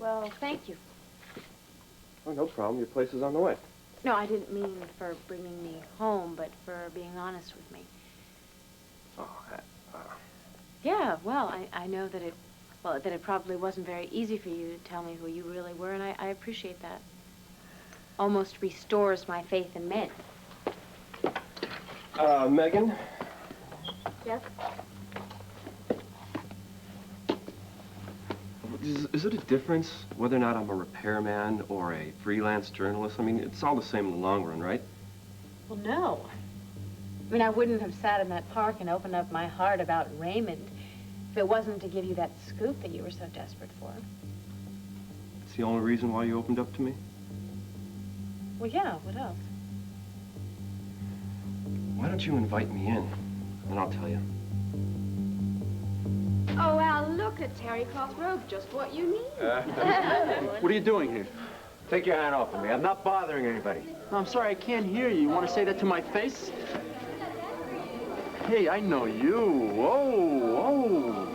Well, thank you. Oh, no problem. Your place is on the way. No, I didn't mean for bringing me home, but for being honest with me. Oh, Yeah, well, I know that it probably wasn't very easy for you to tell me who you really were, and I appreciate that. Almost restores my faith in men. Megan? Yes? Is it a difference whether or not I'm a repairman or a freelance journalist? I mean, it's all the same in the long run, right? Well, no. I mean, I wouldn't have sat in that park and opened up my heart about Raymond if it wasn't to give you that scoop that you were so desperate for. It's the only reason why you opened up to me? Well, yeah, what else? Why don't you invite me in, and I'll tell you. Oh, Al, look, a terry cloth robe, just what you need. What are you doing here? Take your hand off of me. I'm not bothering anybody. No, I'm sorry, I can't hear you. You want to say that to my face? Hey, I know you. Oh.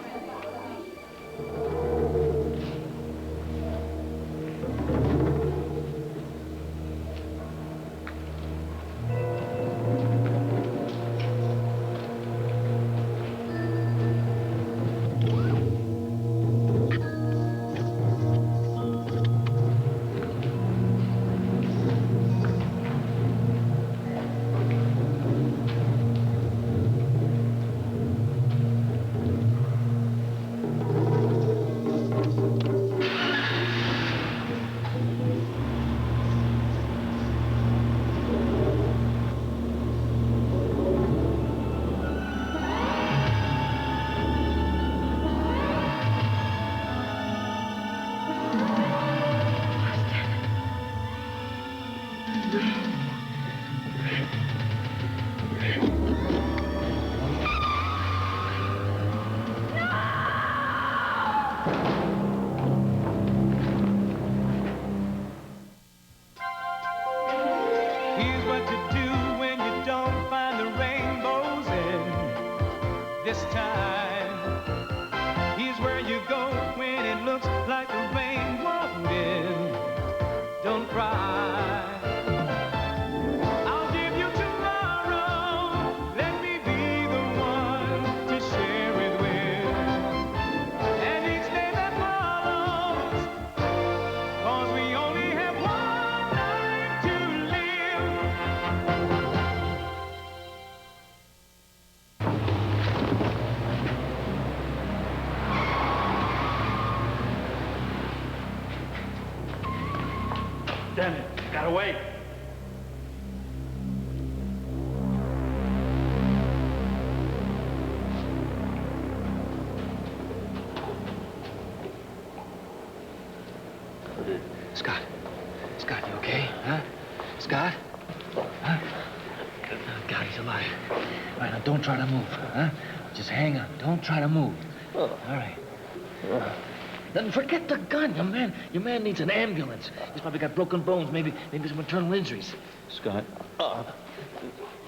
Damn it, got away. Scott, you okay? Huh? Scott? Huh? God, he's alive. All right, now don't try to move, huh? Just hang on. Don't try to move. All right. Then forget the gun. Your man needs an ambulance. He's probably got broken bones, maybe some internal injuries. Scott. What are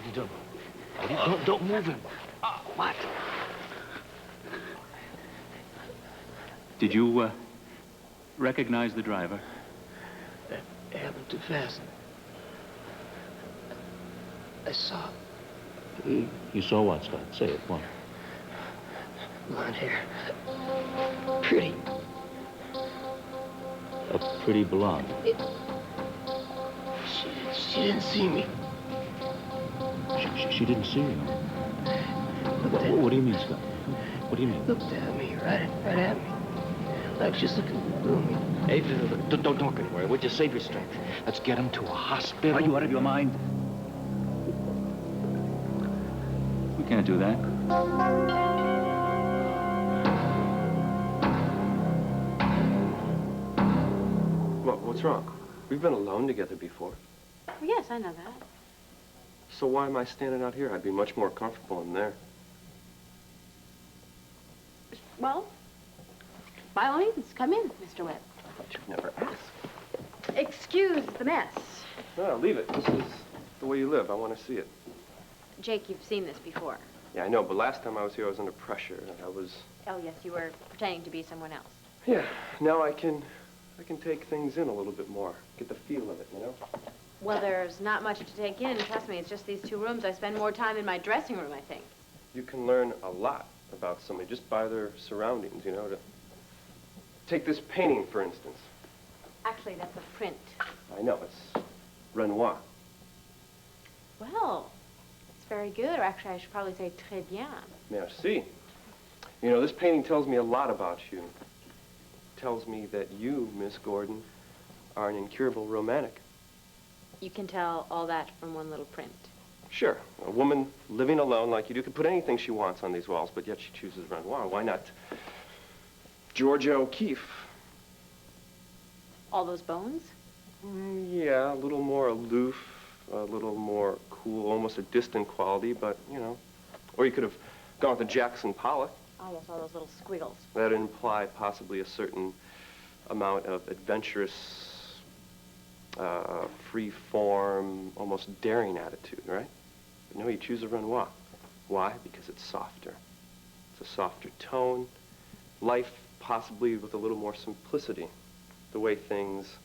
you doing? Don't move him. What? Did you, recognize the driver? It happened too fast. I saw. You saw what, Scott? Say it, what? Blonde hair. Pretty. A pretty blonde. She didn't see me. She didn't see you? What do you mean, Scott? What do you mean? Looked at me, right at me. Like she's looking gloomy. Hey, don't talk anywhere. Would you save your strength? Let's get him to a hospital. Are you out of your mind? We can't do that. What's wrong? We've been alone together before. Well, yes, I know that. So why am I standing out here? I'd be much more comfortable in there. Well, by all means, come in, Mr. Webb. But you'd never ask. Excuse the mess. No, leave it. This is the way you live. I want to see it. Jake, you've seen this before. Yeah, I know, but last time I was here, I was under pressure, and I was... Oh, yes, you were pretending to be someone else. Yeah, now I can I can take things in a little bit more, get the feel of it, you know? Well, there's not much to take in. Trust me, it's just these 2 rooms. I spend more time in my dressing room, I think. You can learn a lot about somebody just by their surroundings, you know? Take this painting, for instance. Actually, that's a print. I know, it's Renoir. Well, it's very good. Or actually, I should probably say très bien. Merci. You know, this painting tells me a lot about you. It tells me that you, Miss Gordon, are an incurable romantic. You can tell all that from one little print. Sure, a woman living alone like you do could put anything she wants on these walls, but yet she chooses Renoir. Why not Georgia O'Keeffe? All those bones? Yeah, a little more aloof, a little more cool, almost a distant quality, but, you know. Or you could have gone with a Jackson Pollock. Almost all those little squiggles. That would imply possibly a certain amount of adventurous, free-form, almost daring attitude, right? But no, you choose a Renoir. Why? Because it's softer. It's a softer tone. Life possibly with a little more simplicity. The way things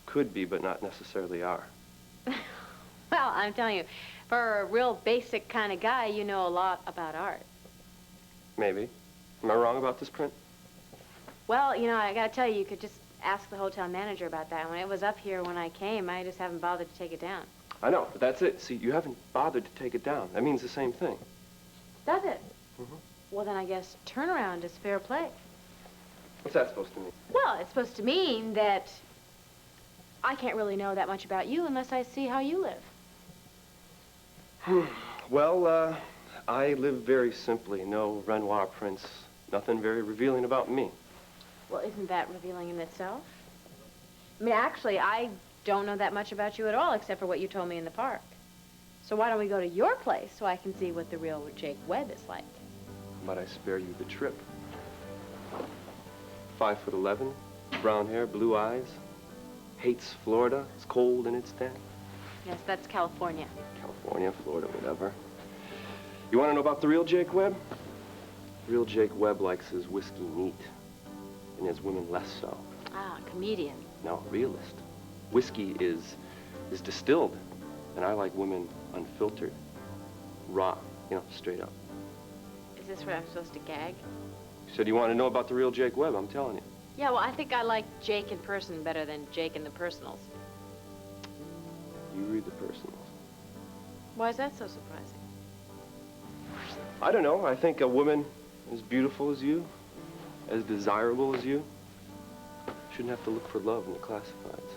could be, but not necessarily are. Well, I'm telling you, for a real basic kind of guy, you know a lot about art. Maybe. Am I wrong about this print? Well, you know, I gotta tell you, you could just ask the hotel manager about that. When it was up here when I came, I just haven't bothered to take it down. I know, but that's it. See, you haven't bothered to take it down. That means the same thing. Does it? Mm-hmm. Well, then I guess turnaround is fair play. What's that supposed to mean? Well, it's supposed to mean that I can't really know that much about you unless I see how you live. Well, I live very simply. No Renoir prints. Nothing very revealing about me. Well, isn't that revealing in itself? I mean, actually, I don't know that much about you at all, except for what you told me in the park. So why don't we go to your place so I can see what the real Jake Webb is like? But I spare you the trip. 5'11", brown hair, blue eyes. Hates Florida. It's cold in its den. Yes, that's California. California, Florida, whatever. You want to know about the real Jake Webb? The real Jake Webb likes his whiskey neat, and his women less so. Ah, comedian. No, realist. Whiskey is distilled, and I like women unfiltered, raw, you know, straight up. Is this where I'm supposed to gag? You said you want to know about the real Jake Webb, I'm telling you. Yeah, well, I think I like Jake in person better than Jake in the personals. You read the personals. Why is that so surprising? I don't know. I think a woman as beautiful as you, as desirable as you, shouldn't have to look for love in the classifieds.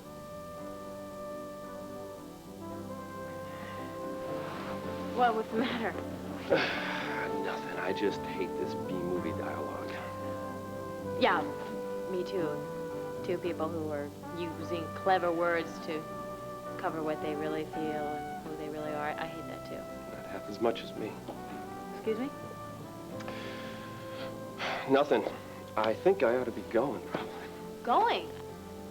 Well, what's the matter? Nothing. I just hate this B-movie dialogue. Yeah, me too. 2 people who are using clever words to cover what they really feel and who they really are. I hate that too. Not half as much as me. Excuse me? Nothing. I think I ought to be going, probably. Going?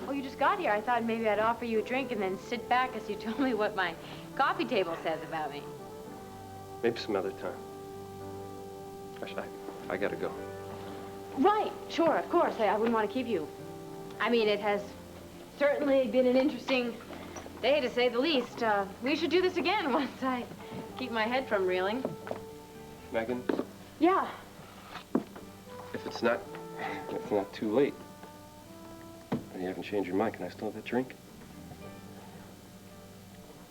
Oh, you just got here. I thought maybe I'd offer you a drink and then sit back as you told me what my coffee table says about me. Maybe some other time. Gosh, I gotta go. Right, sure, of course. I wouldn't want to keep you. I mean, it has certainly been an interesting day, to say the least. We should do this again once I keep my head from reeling. Megan, Yeah. if it's not too late, and you haven't changed your mind, can I still have that drink?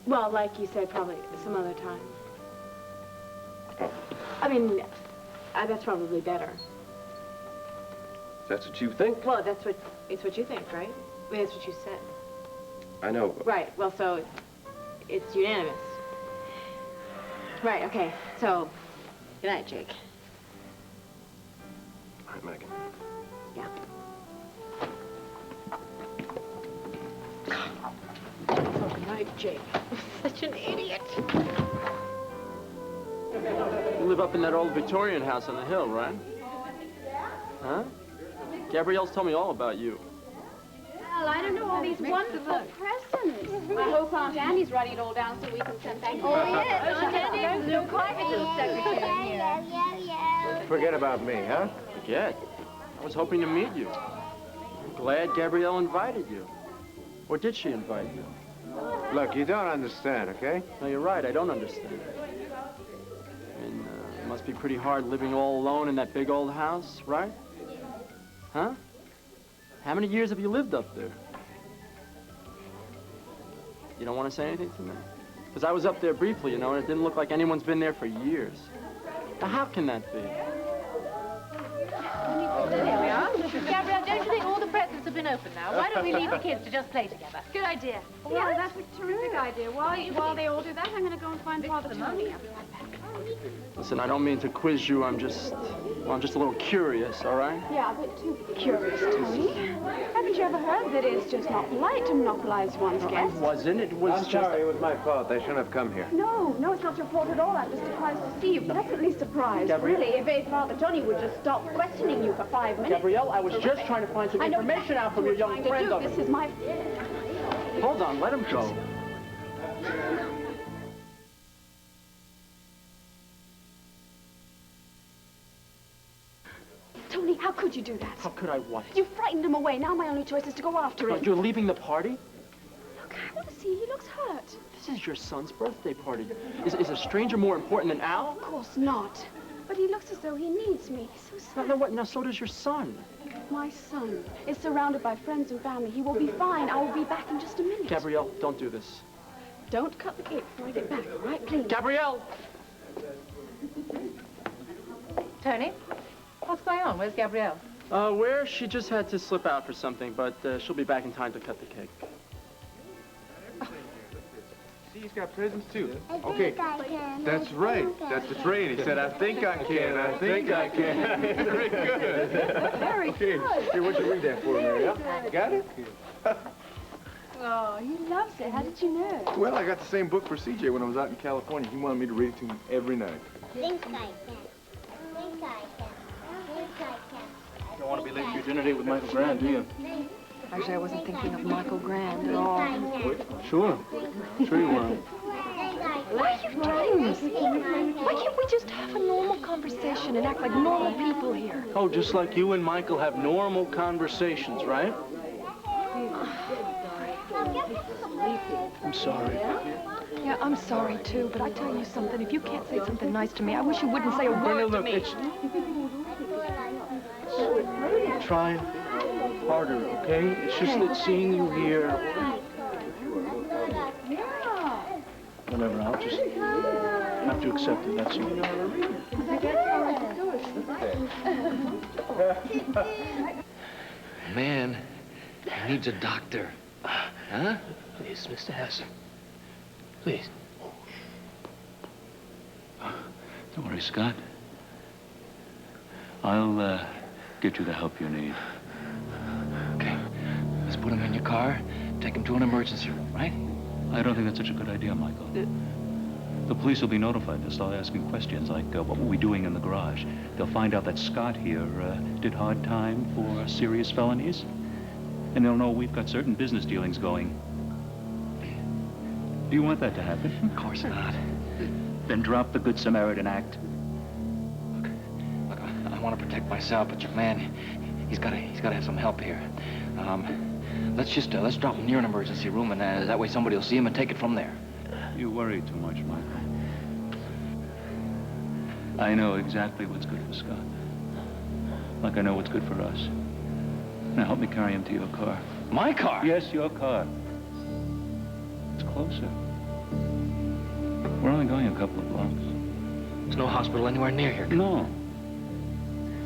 Well, like you said, probably some other time. Oh, I mean, that's probably better. that's what you think? Well, it's what you think, right? I mean, that's what you said. I know. But Right, well, so it's unanimous. Right, okay, so good night, Jake. All right, Megan. Yeah. So good night, Jake. Such an idiot. You live up in that old Victorian house on the hill, right? Huh? Gabrielle's told me all about you. Well, I don't know all these wonderful presents. I hope Aunt Annie's writing it all down so we can send thank you. Oh, yes. Aunt Annie's no private little secretary here. Forget about me, huh? Forget. I was hoping to meet you. glad Gabrielle invited you. Or did she invite you? Look, you don't understand, okay? No, you're right. I don't understand. I mean, it must be pretty hard living all alone in that big old house, right? Huh? How many years have you lived up there? You don't want to say anything to me? Because I was up there briefly, you know, and it didn't look like anyone's been there for years. Now, how can that be? There we are. Gabrielle, don't you think all the presents have been opened now? Why don't we leave the kids to just play together? Good idea. Yeah, that's a terrific idea. While they all do that, I'm going to go and find Father Tony. I'll be right back. Listen, I don't mean to quiz you. I'm just a little curious, all right? Yeah, a bit too curious, Tony. Haven't you ever heard that it's just not polite to monopolize one's guests? It wasn't. It was I'm sorry, it was my fault. I shouldn't have come here. No, it's not your fault at all. I'm just surprised to see you. Pleasantly surprised, really. If Father Tony would just stop questioning you for 5 minutes. Gabrielle, I was just trying to find some information out from your young friend. This is my... Hold on, let him go. Tony, how could you do that? How could I what? You frightened him away. Now my only choice is to go after him. You're leaving the party? Look, I want to see. He looks hurt. This is your son's birthday party. Is a stranger more important than Al? Of course not. But he looks as though he needs me. He's so sad. No, what? Now, so does your son. My son is surrounded by friends and family. He will be fine. I will be back in just a minute. Gabrielle, don't do this. Don't cut the cake before I get back, all right? Please. Gabrielle! Tony, what's going on? Where's Gabrielle? Where? She just had to slip out for something, but she'll be back in time to cut the cake. See, he's got presents, too. Okay, that's right. That's the train. He said, I think I can. I think I can. Very good. Very okay. good. Here, why don't you read that for me, Mary? Got it? Oh, he loves it. How did you know? Well, I got the same book for CJ when I was out in California. He wanted me to read it to him every night. Think I can. Think I can. Think I can. You don't want to be late for your dinner date with Michael Grande, do you? Actually, I wasn't thinking of Michael Grande at all. Sure. Sure you weren't. Why are you doing this? Why can't we just have a normal conversation and act like normal people here? Oh, just like you and Michael have normal conversations, right? I'm sorry. Yeah, I'm sorry, too, but I tell you something. If you can't say something nice to me, I wish you wouldn't say a word to me. Try harder, okay? It's just that seeing you here... Whatever, I'll just have to accept it, that's all. Man, he needs a doctor. Huh? Please, Mr. Hassan. Please. Don't worry, Scott. I'll get you the help you need. Okay. Let's put him in your car, take him to an emergency room, right? I don't think that's such a good idea, Michael. The police will be notified. They'll start asking questions like, what were we doing in the garage? They'll find out that Scott here did hard time for serious felonies. And they'll know we've got certain business dealings going. Do you want that to happen? Of course not. Then drop the Good Samaritan Act. Look, I want to protect myself, but your man, he's got to have some help here. Let's drop him near an emergency room, and that way somebody will see him and take it from there. You worry too much, Michael. I know exactly what's good for Scott. Like I know what's good for us. Now help me carry him to your car. My car? Yes, your car. It's closer. We're only going a couple of blocks. There's no hospital anywhere near here. No.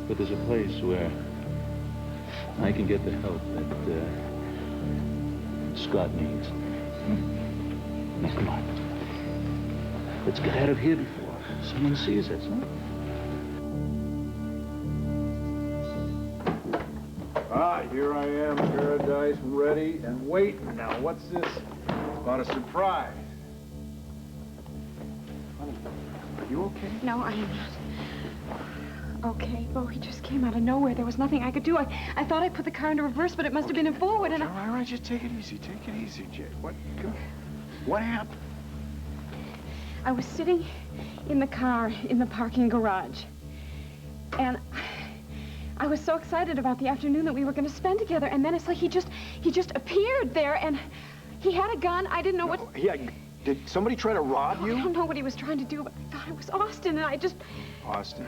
But there's a place where I can get the help that Scott needs. Now, come on. Let's get out of here before someone sees us, huh? Ah, here I am, Paradise, ready and waiting. Now, what's this? It's about a surprise. Honey, are you okay? No, I am not. Okay, Bo, he just came out of nowhere. There was nothing I could do. I thought I put the car into reverse, but it must have been in forward, and All right, just take it easy. Take it easy, Jet. What happened? I was sitting in the car in the parking garage, and I was so excited about the afternoon that we were going to spend together, and then it's like he just appeared there, and he had a gun. I didn't know what... Did somebody try to rob you? I don't know what he was trying to do, but I thought it was Austin, and I just... Austin.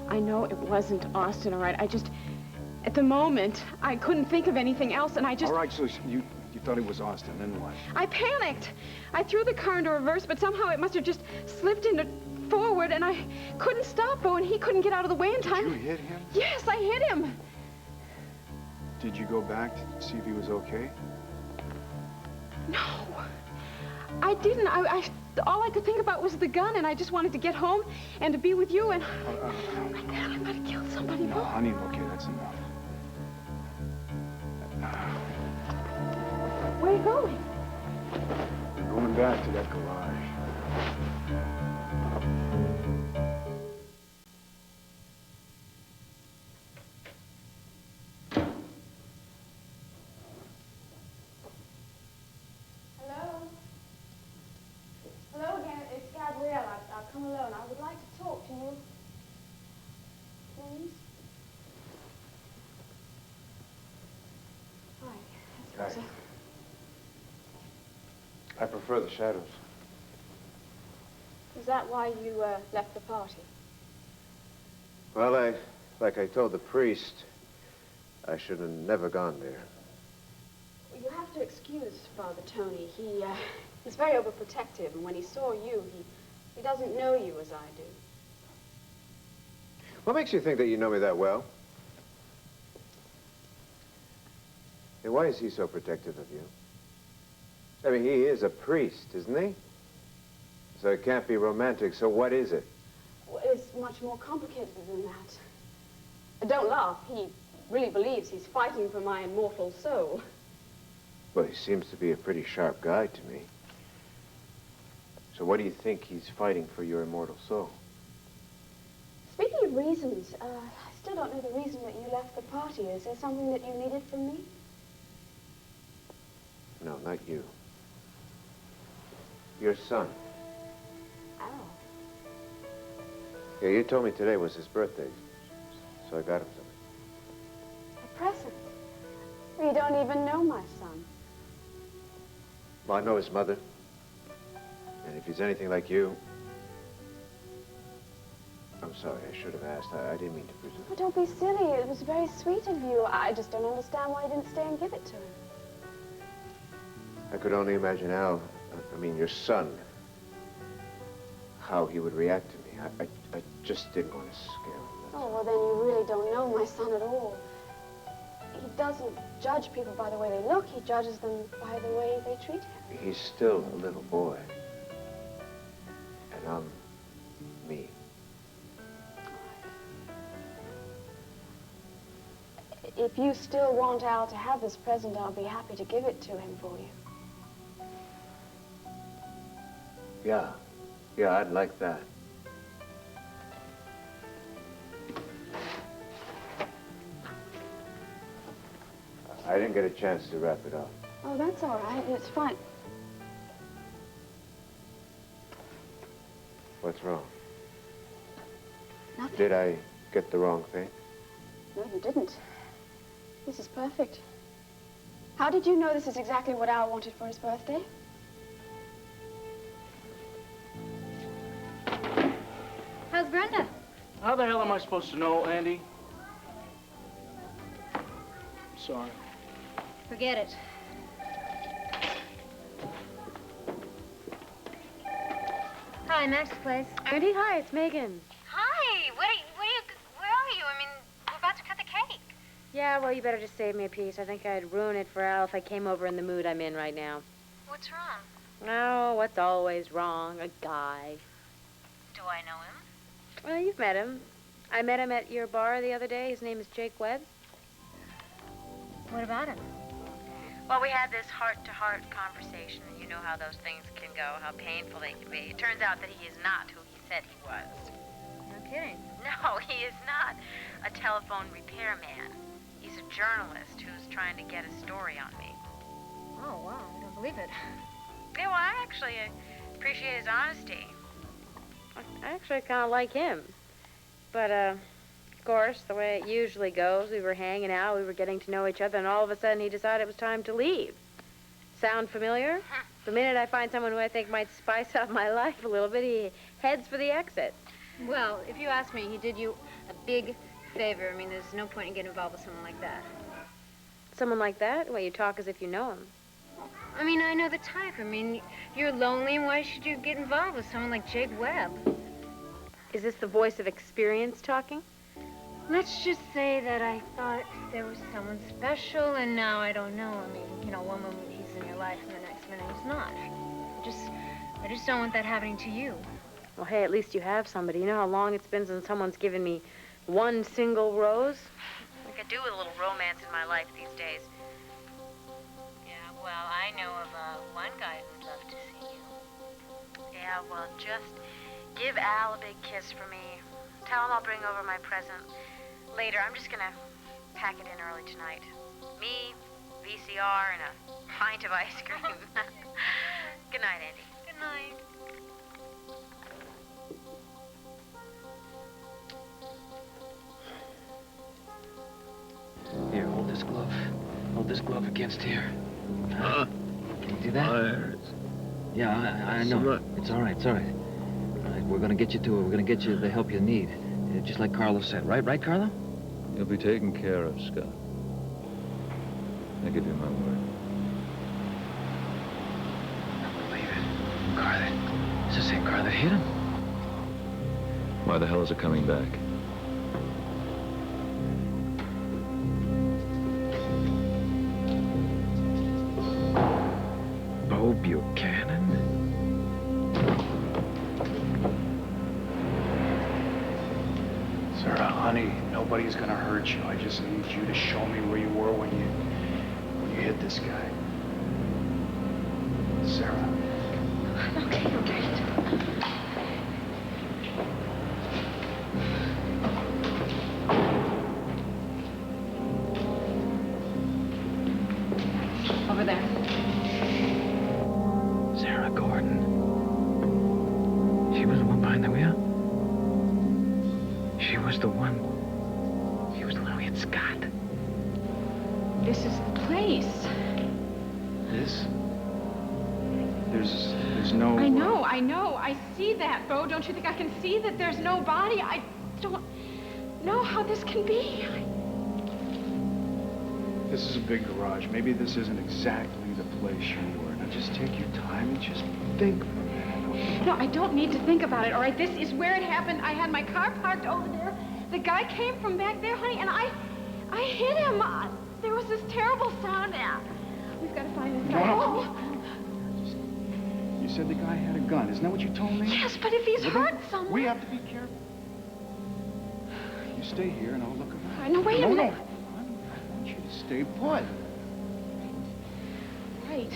I know it wasn't Austin, all right? I just... At the moment, I couldn't think of anything else, and I just... All right, so you thought it was Austin, then what? I panicked. I threw the car into reverse, but somehow it must have just slipped into forward, and I couldn't stop, Bo, and he couldn't get out of the way in time. Did you hit him? Yes, I hit him. Did you go back to see if he was okay? No, I didn't. All I could think about was the gun, and I just wanted to get home and to be with you, and... I might have killed somebody, No, Bo. honey, okay, that's enough. Where are you going? We're going back to that garage. Hello again, it's Gabrielle. I've come alone. I would like to talk to you. Please? Hi. Hi. I prefer the shadows. Is that why you left the party? Well, like I told the priest, I should have never gone there. Well, you have to excuse Father Tony. He's very overprotective, and when he saw you, he doesn't know you as I do. What makes you think that you know me that well? And why is he so protective of you? I mean, he is a priest, isn't he? So it can't be romantic, so what is it? Well, it's much more complicated than that. Don't laugh. He really believes he's fighting for my immortal soul. Well, he seems to be a pretty sharp guy to me. So what do you think he's fighting for your immortal soul? Speaking of reasons, I still don't know the reason that you left the party. Is there something that you needed from me? No, not you. Your son. Oh. Yeah, you told me today was his birthday, so I got him something. A present? You don't even know my son. Well, I know his mother. And if he's anything like you... I'm sorry, I should have asked. I didn't mean to presume. Oh, don't be silly. It was very sweet of you. I just don't understand why you didn't stay and give it to him. I could only imagine Al, I mean, your son, how he would react to me. I just didn't want to scare him. Oh, well, then you really don't know my son at all. He doesn't judge people by the way they look. He judges them by the way they treat him. He's still a little boy. And I'm me. If you still want Al to have this present, I'll be happy to give it to him for you. Yeah, I'd like that. I didn't get a chance to wrap it up. Oh, that's all right. It's fine. What's wrong? Nothing. Did I get the wrong thing? No, you didn't. This is perfect. How did you know this is exactly what Al wanted for his birthday? How's Brenda? How the hell am I supposed to know, Andy? Sorry. Forget it. Hi, Max's place. Andy, hi, it's Megan. Hi, where are you? I mean, we're about to cut the cake. Yeah, well, you better just save me a piece. I think I'd ruin it for Al if I came over in the mood I'm in right now. What's wrong? Oh, what's always wrong? A guy. Do I know him? Well, you've met him. I met him at your bar the other day. His name is Jake Webb. What about him? Well, we had this heart-to-heart conversation, and you know how those things can go, how painful they can be. It turns out that he is not who he said he was. No kidding. No, he is not a telephone repairman. He's a journalist who's trying to get a story on me. Oh, wow, I don't believe it. Yeah, well, I actually appreciate his honesty. I actually kind of like him. But, course, the way it usually goes. We were hanging out, we were getting to know each other, and all of a sudden he decided it was time to leave. Sound familiar? The minute I find someone who I think might spice up my life a little bit, he heads for the exit. Well, if you ask me, he did you a big favor. I mean, there's no point in getting involved with someone like that. Someone like that? Well, you talk as if you know him. I mean, I know the type. I mean, you're lonely, and why should you get involved with someone like Jake Webb? Is this the voice of experience talking? Let's just say that I thought there was someone special, and now I don't know. I mean, you know, one moment he's in your life, and the next minute he's not. I just don't want that happening to you. Well, hey, at least you have somebody. You know how long it's been since someone's given me one single rose? I could do with a little romance in my life these days. Yeah, well, I know of one guy who'd love to see you. Yeah, well, just give Al a big kiss for me. Tell him I'll bring over my present later. I'm just gonna pack it in early tonight. Me, VCR, and a pint of ice cream. Good night, Andy. Good night. Here, hold this glove. Hold this glove against here. Huh? Can you do that? Yeah, I know. It's all right, it's all right. All right, we're gonna get you to it. We're gonna get you the help you need. Just like Carlo said. Right, Carlo? You'll be taken care of, Scott. I give you my word. I don't believe it. Carlo. It's the same car that hit him. Why the hell is it coming back? Bo Buchanan? Sarah, honey, nobody's gonna hurt you. I just need you to show me where you were when you hit this guy. Sarah. Okay. Over there. Sarah Gordon. She was the one behind the wheel? She was the one who hit Scott. This is the place. This? There's no... I know. I see that, Bo. Don't you think I can see that there's no body? I don't know how this can be. This is a big garage. Maybe this isn't exactly the place you were. Now just take your time and just think for a minute. Okay? No, I don't need to think about it, all right? This is where it happened. I had my car parked over there. The guy came from back there, honey, and I hit him. There was this terrible sound. We've got to find this guy. No. You said the guy had a gun. Isn't that what you told me? Yes, but if he's hurt someone... We have to be careful. You stay here and I'll look around. No, wait a minute. No. I want you to stay put. Right.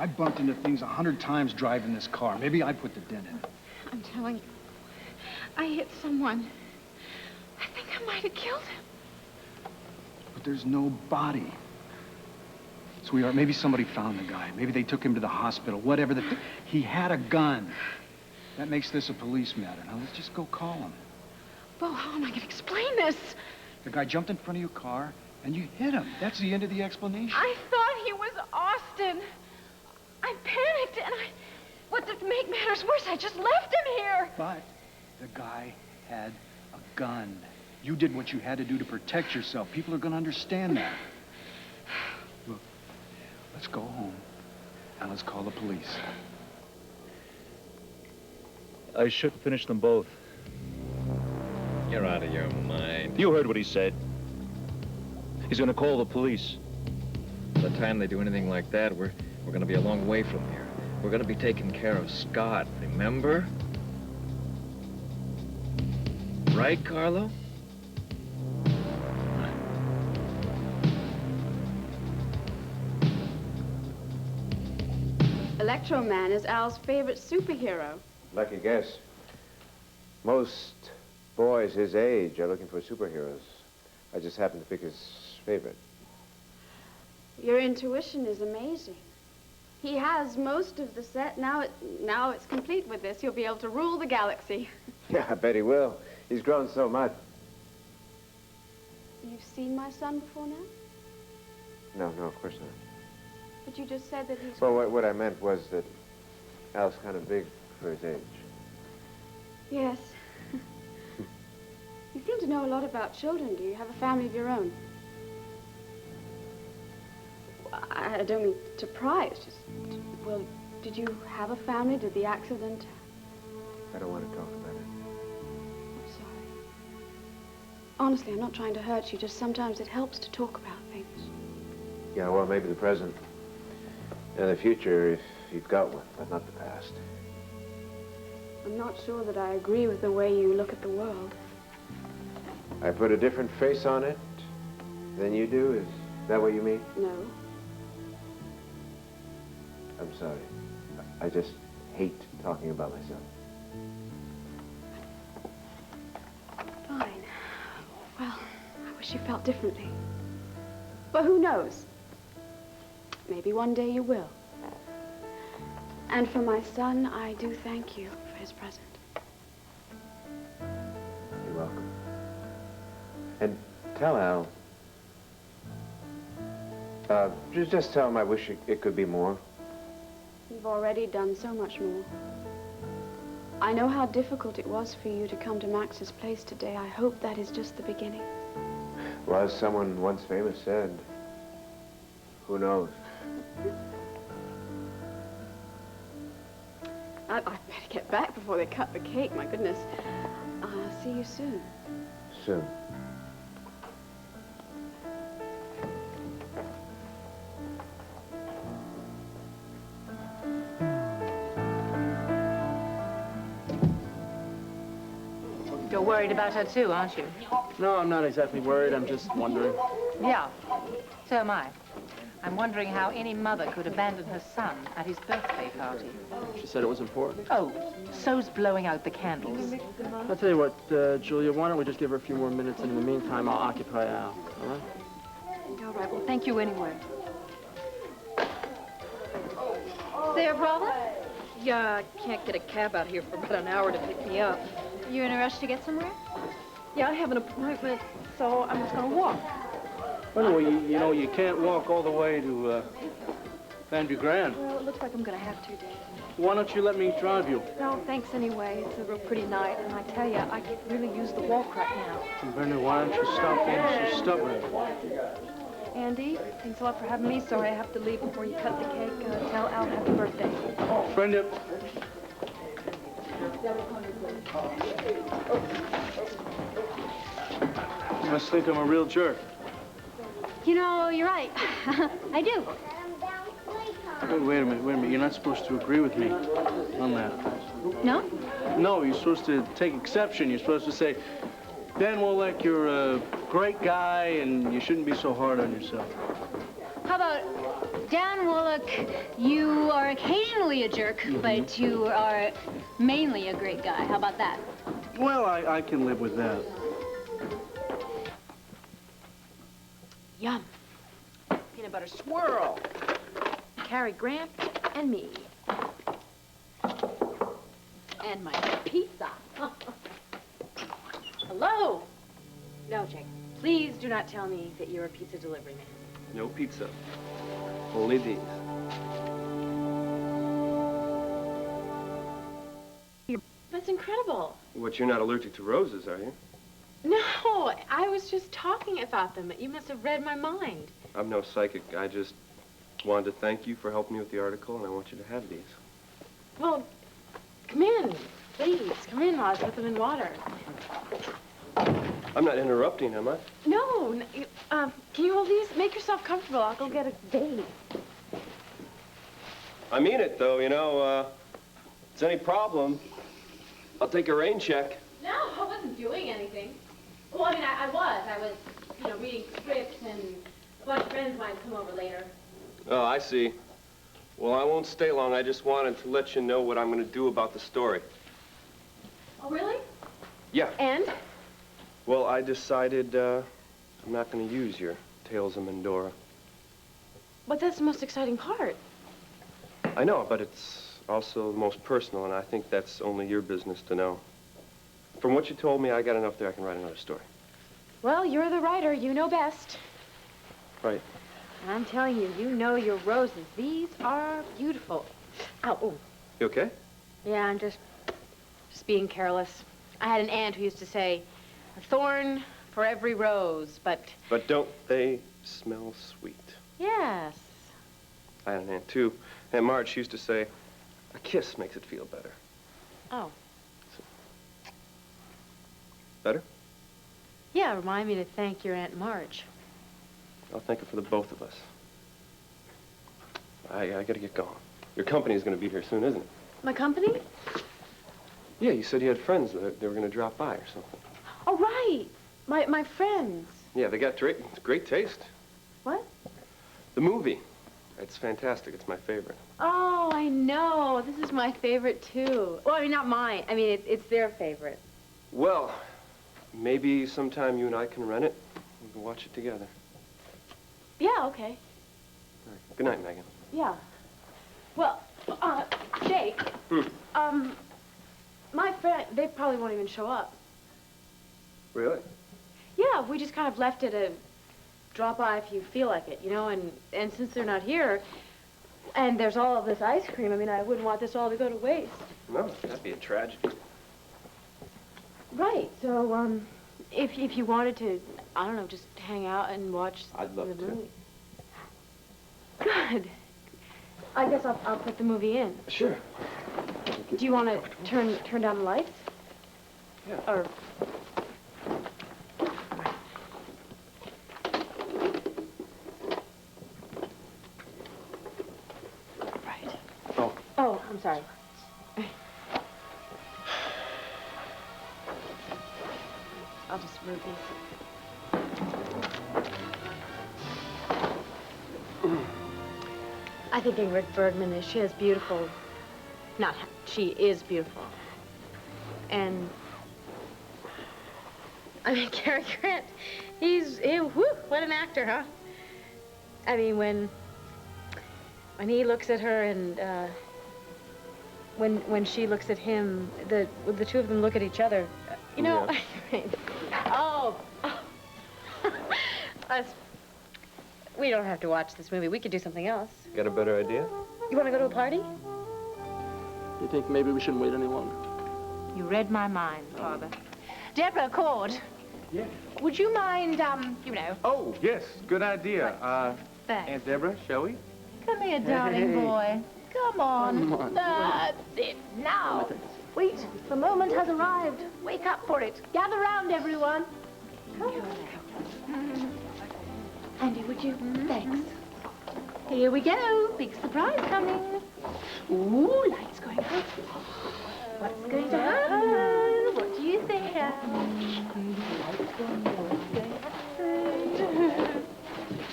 I bumped into things 100 times driving this car. Maybe I put the dent in it. I'm telling you, I hit someone. I think I might have killed him. But there's no body. Sweetheart, maybe somebody found the guy. Maybe they took him to the hospital, whatever. He had a gun. That makes this a police matter. Now, let's just go call him. Well, how am I going to explain this? The guy jumped in front of your car, and you hit him. That's the end of the explanation. I thought he was Austin. I panicked, and what to make matters worse, I just left him here. But the guy had a gun. You did what you had to do to protect yourself. People are going to understand that. Look, let's go home, and let's call the police. I should finish them both. You're out of your mind. You heard what he said. He's gonna call the police. the time they do anything like that, we're gonna be a long way from here. We're gonna be taking care of Scott, remember? Right, Carlo? Electro Man is Al's favorite superhero. Lucky guess. Most boys his age are looking for superheroes. I just happened to pick his favorite. Your intuition is amazing. He has most of the set. Now it's complete with this. He'll be able to rule the galaxy. Yeah, I bet he will. He's grown so much. You've seen my son before now? No, of course not. But you just said that he's... Well, what I meant was that Al's kind of big for his age. Yes. You seem to know a lot about children. Do you have a family of your own? I don't mean to pry. It's just... Well, did you have a family? Did the accident... I don't want to talk about it. I'm sorry. Honestly, I'm not trying to hurt you. Just sometimes it helps to talk about things. Yeah, well, maybe the present and the future, if you've got one, but not the past. I'm not sure that I agree with the way you look at the world. I put a different face on it than you do? Is that what you mean? No. I'm sorry. I just hate talking about myself. Fine. Well, I wish you felt differently. But who knows? Maybe one day you will. And for my son, I do thank you for his present. You're welcome. And tell Al. Just tell him I wish it could be more. You've already done so much more. I know how difficult it was for you to come to Max's place today. I hope that is just the beginning. Well, as someone once famous said, who knows? I'd better get back before they cut the cake. My goodness. I'll see you soon. Soon. You're worried about her too, aren't you? No, I'm not exactly worried. I'm just wondering. Yeah, so am I. I'm wondering how any mother could abandon her son at his birthday party. She said it was important. Oh, so's blowing out the candles. I'll tell you what, Julia, why don't we just give her a few more minutes, and in the meantime, I'll occupy Al, all right? All right, well, thank you anyway. Is there a problem? Yeah, I can't get a cab out here for about an hour to pick me up. You in a rush to get somewhere? Yeah, I have an appointment, so I'm just gonna walk. Anyway, you know, you can't walk all the way to Llanview Grande. Well, it looks like I'm gonna have to, Dad. Why don't you let me drive you? No, thanks anyway. It's a real pretty night, and I tell you, I could really use the walk right now. Brenda, why don't you stop being so stubborn? Andy, thanks a lot for having me. Sorry I have to leave before you cut the cake. Tell Al happy birthday. Brenda. You must think I'm a real jerk. You know, you're right. I do. Wait a minute. You're not supposed to agree with me on that. No? No, you're supposed to take exception. You're supposed to say, Dan Wolek, you're a great guy, and you shouldn't be so hard on yourself. How about Dan Wolek, you are occasionally a jerk, but you are mainly a great guy. How about that? Well, I can live with that. Yum. Peanut butter swirl. Cary Grant and me. And my pizza. Hello? No, Jake. Please do not tell me that you're a pizza delivery man. No pizza. Only these. That's incredible. What, you're not allergic to roses, are you? No, I was just talking about them. You must have read my mind. I'm no psychic. I just wanted to thank you for helping me with the article, and I want you to have these. Well, come in. Please, come in while I put them in water. I'm not interrupting, am I? No, can you hold these? Make yourself comfortable. I'll go get a vase. I mean it, though, you know, if there's any problem, I'll take a rain check. No, I wasn't doing anything. Well, I mean, I was, you know, reading scripts, and a bunch of friends might come over later. Oh, I see. Well, I won't stay long. I just wanted to let you know what I'm going to do about the story. Oh, really? Yeah. And? Well, I decided I'm not going to use your Tales of Mendora. But that's the most exciting part. I know, but it's also the most personal, and I think that's only your business to know. From what you told me, I got enough there I can write another story. Well, you're the writer. You know best. Right. And I'm telling you, you know your roses. These are beautiful. Ow, oh. You okay? Yeah, I'm just being careless. I had an aunt who used to say, a thorn for every rose, but... But don't they smell sweet? Yes. I had an aunt, too. Aunt Marge used to say, a kiss makes it feel better. Oh. Better? Yeah, remind me to thank your Aunt Marge. I'll thank her for the both of us. I gotta get going. Your company's gonna be here soon, isn't it? My company? Yeah, you said you had friends that they were gonna drop by or something. Oh, right. My friends. Yeah, they got great taste. What? The movie. It's fantastic. It's my favorite. Oh, I know. This is my favorite, too. Well, I mean, not mine. I mean, it's their favorite. Well, maybe sometime you and I can rent it. We can watch it together. Yeah, okay. All right. Good night, Megan. Yeah. Well, Jake. My friend, they probably won't even show up. Really? Yeah, we just kind of left it a drop by if you feel like it, you know, and since they're not here, and there's all of this ice cream, I mean, I wouldn't want this all to go to waste. No, that'd be a tragedy. Right, so, if you wanted to, I don't know, just hang out and watch I'd love the to. movie. Good. I guess I'll put the movie in. Sure. Do you want to turn down the lights? Yeah. Or... Right. Oh. Oh, I'm sorry. I'll just move these. I think Ingrid Bergman is, she has beautiful, she is beautiful. And, I mean, Cary Grant, whew, what an actor, huh? I mean, when he looks at her and, when she looks at him, the two of them look at each other, you know, Yeah. Oh. We don't have to watch this movie. We could do something else. Got a better idea? You want to go to a party? You think maybe we shouldn't wait any longer? You read my mind, Father. Deborah Cord. Yeah. Would you mind, you know... Oh, yes. Good idea. Thanks. Aunt Deborah, shall we? Come here, darling boy. Come on. Come on. That's it. Now. Wait, the moment has arrived. Wake up for it. Gather round, everyone. Come. Andy, would you? Thanks. Here we go. Big surprise coming. Ooh, lights going up. What's going to happen? What do you think?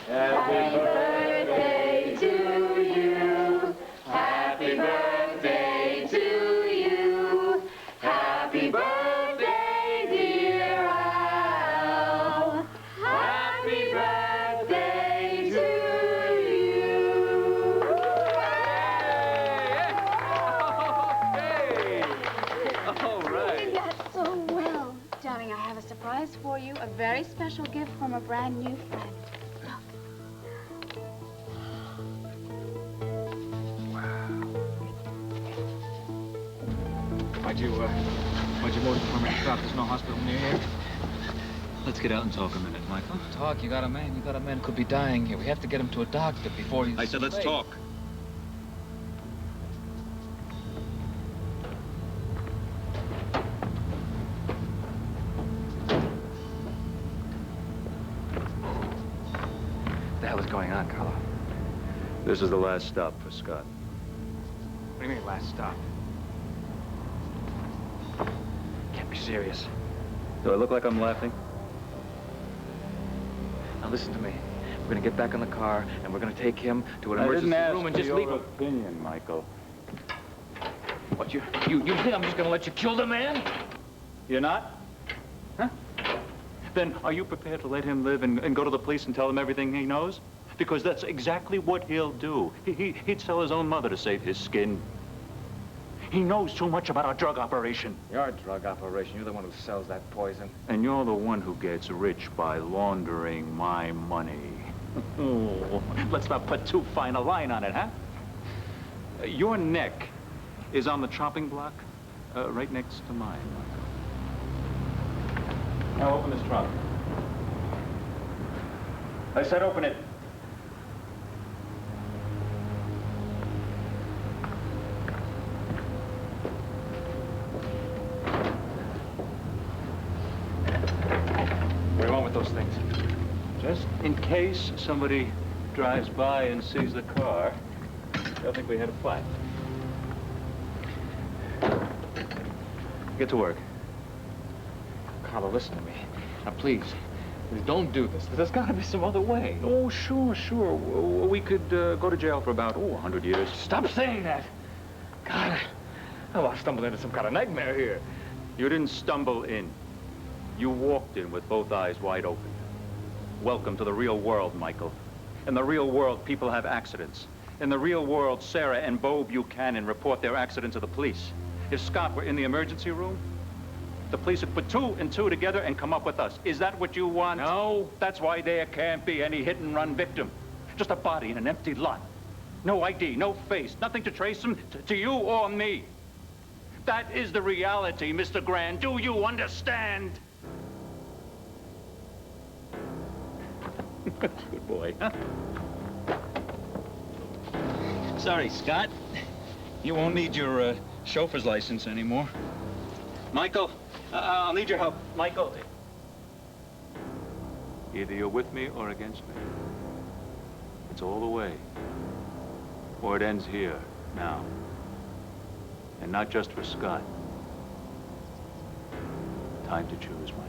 Happy birthday to you. Happy birthday to you. Happy birthday, dear Al. Happy birthday to you. All right. You did that so well. Darling, I have a surprise for you. A very special gift from a brand new friend. Why'd you motor the permanent stop? There's no hospital near here. Let's get out and talk a minute, Michael. Talk, you got a man could be dying here. We have to get him to a doctor before he's... I said let's late. talk. going on, Carlo? This is the last stop for Scott. What do you mean, last stop? Can't be serious. Do I look like I'm laughing? Now listen to me. We're gonna get back in the car, and we're gonna take him to an emergency room and just leave him. opinion, Michael. What, you think I'm just gonna let you kill the man? You're not? Huh? Then are you prepared to let him live and go to the police and tell them everything he knows? Because that's exactly what he'll do. He'd sell his own mother to save his skin. He knows too much about our drug operation. Your drug operation. You're the one who sells that poison. And you're the one who gets rich by laundering my money. Oh, let's not put too fine a line on it, huh? Your neck is on the chopping block right next to mine. Now open this trunk. I said open it. What do you want with those things? Just in case somebody drives by and sees the car, they'll think we had a fight. Get to work. Carlo, listen to me. Now, please don't do this. There's got to be some other way. Oh, sure. We could go to jail for about, 100 years. Stop saying that. God, I stumbled into some kind of nightmare here. You didn't stumble in. You walked in with both eyes wide open. Welcome to the real world, Michael. In the real world, people have accidents. In the real world, Sarah and Bo Buchanan report their accident to the police. If Scott were in the emergency room, the police would put 2 and 2 together and come up with us. Is that what you want? No. That's why there can't be any hit-and-run victim. Just a body in an empty lot. No ID, no face, nothing to trace him to you or me. That is the reality, Mr. Grande. Do you understand? Good boy, huh? Sorry, Scott. You won't need your chauffeur's license anymore. Michael, I'll need your help. Michael. Either you're with me or against me. It's all the way. Or it ends here, now. And not just for Scott. Time to choose, Michael.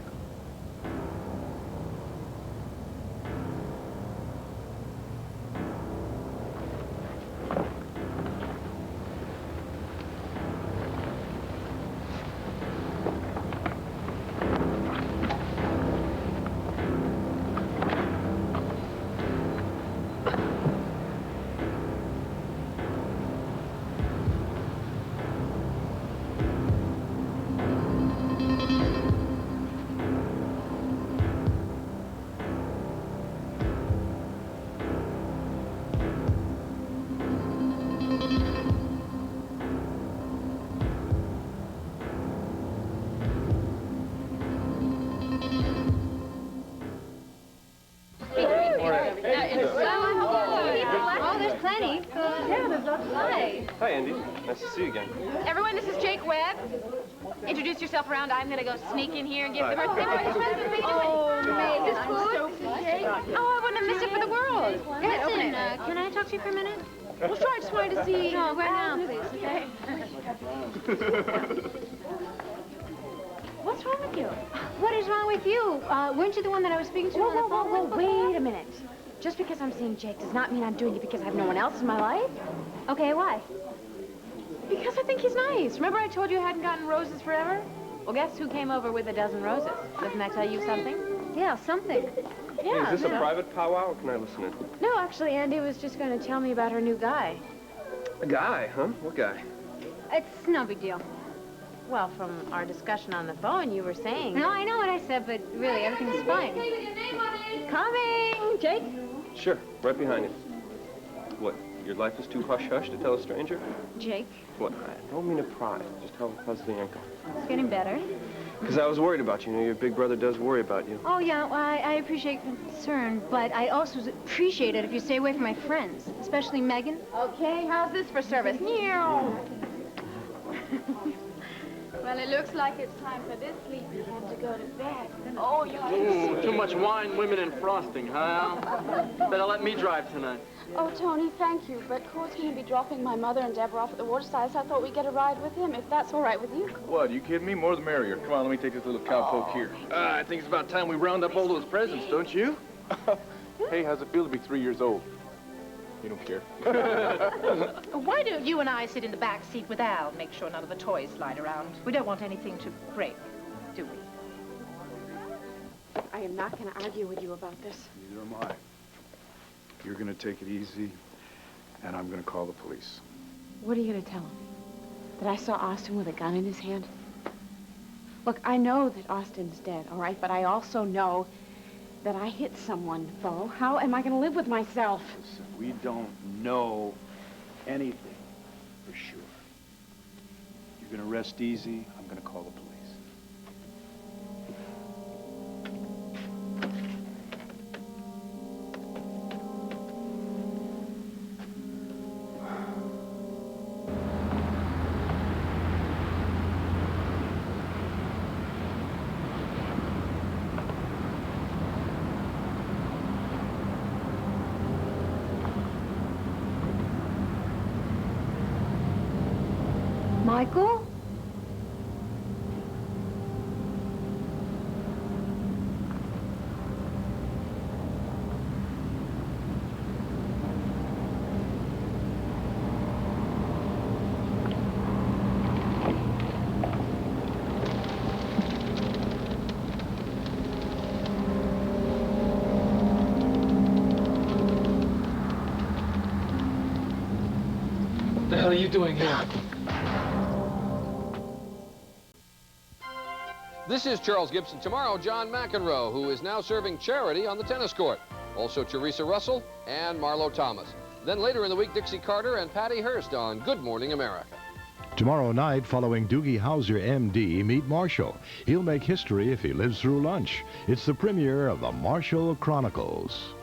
Hi, Andy. Nice to see you again. Everyone, this is Jake Webb. Introduce yourself around. I'm going to go sneak in here and give the birthday party. Oh, man. Is this food? Jake? Oh, I wouldn't have missed it for the world. Go ahead, open it. Can I talk to you for a minute? Well, sure. I just wanted to see. No, right now, please, okay? What's wrong with you? What is wrong with you? Weren't you the one that I was speaking to on the phone? Whoa, wait a minute. Just because I'm seeing Jake does not mean I'm doing it because I have no one else in my life. Okay, why? Because I think he's nice. Remember I told you I hadn't gotten roses forever? Well, guess who came over with a dozen roses? Doesn't that tell you something? Yeah, something. Yeah. Hey, is this a private powwow, or can I listen in? No, actually, Andy was just going to tell me about her new guy. A guy, huh? What guy? It's no big deal. Well, from our discussion on the phone, you were saying... No, I know what I said, but really, everything's fine. Coming! Jake? Sure, right behind you. What, your life is too hush-hush to tell a stranger? Jake? What, I don't mean to pry. Just how's the ankle? It's getting better. Because I was worried about you. You know, your big brother does worry about you. Oh, yeah, well, I appreciate concern, but I also appreciate it if you stay away from my friends, especially Megan. Okay, how's this for service? Meow. Well, it looks like it's time for this sleepyhead to go to bed. Oh, you're Ooh, too much wine, women, and frosting, huh? Better let me drive tonight. Oh, Tony, thank you. But Court's going to be dropping my mother and Deborah off at the waterside, so I thought we'd get a ride with him, if that's all right with you. What, you kidding me? More the merrier. Come on, let me take this little cowpoke here. I think it's about time we round up all those presents, don't you? Hey, how's it feel to be 3 years old? You don't care. Why don't you and I sit in the back seat with Al and make sure none of the toys slide around? We don't want anything to break, do we? I am not going to argue with you about this. Neither am I. You're going to take it easy, and I'm going to call the police. What are you going to tell him? That I saw Austin with a gun in his hand? Look, I know that Austin's dead, all right? But I also know that I hit someone, Bo. How am I going to live with myself? Listen, we don't know anything for sure. You're going to rest easy. I'm going to call the police. Michael? What the hell are you doing here? This is Charles Gibson. Tomorrow, John McEnroe, who is now serving charity on the tennis court. Also, Teresa Russell and Marlo Thomas. Then later in the week, Dixie Carter and Patty Hearst on Good Morning America. Tomorrow night, following Doogie Howser, M.D., meet Marshall. He'll make history if he lives through lunch. It's the premiere of the Marshall Chronicles.